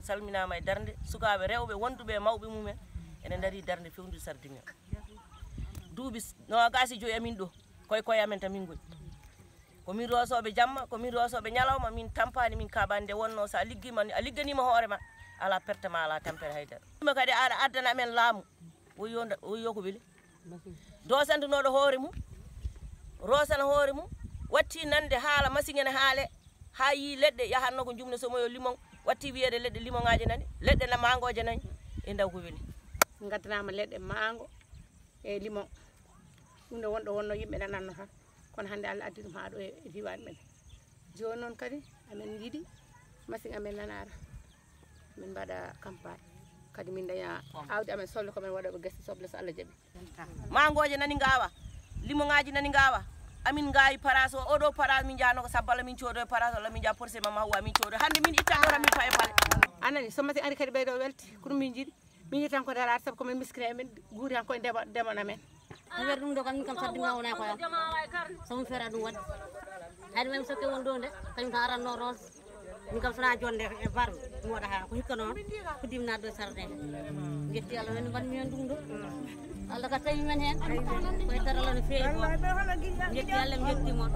salminama e darde sukaɓe rewɓe wonduɓe mawɓe mumen ene dari darde fewnude Sardinga duuɓi 25 amin ɗo koye amen tan min goni komin rosoɓe jamma komin rosoɓe ñalawma min tampani min kaɓani nde wonno sa liggima a ligganima hoorema ala pertema ala tampere haydara ɗum kadi aɗa addana amen laamu woyyo ko weeli dosantinoɗo hoore mum rosana hoore mum watti nande haala machine ene haale ha yi leɗɗe yahanno ko jumne somoyo limon watti wiyede leɗɗe limongaji nani leɗɗe na mangoje nani e ndaw ko weeli gaddanama leɗɗe mango e limon ɗum nde wonɗo wonno yimɓe nananno tan kono hannde Allah addi ɗum ha ɗo e diwan men joni noon kadi amen jiiɗi machine amen nanara min mbaɗa campagne kadi min daña awdi amen soble komin waɗoɓe gese soble so Allah jaaɓi mangoje nani gawa limongaji nani gawa amin gawi paraso oɗo paraso min jahano ko sabbala min codoy paraso walla min jaa porse mama hawwa min codoy hande min itta ɗora min paye pale anani so machine ari kadi ɓeyɗo welti ko ɗum min jiiɗi min yiiɗi tan ko darade saabu komin miskine amen guuri han koye ndemon amen mi wer ɗum ɗo kam min kam Sardinga wona ko yam somi fera ɗum wadde hayde mami sokke won ɗo nde kañum tan aranno rose min kam sona jonde e bar mi waɗa ha ko hikka noon fuddimi naddo e Sardinga jetti Allah hen mbanmi hen ɗum ɗo Allah ka tawi men hen koye darala no feewi ko jetti Allah mi jettimon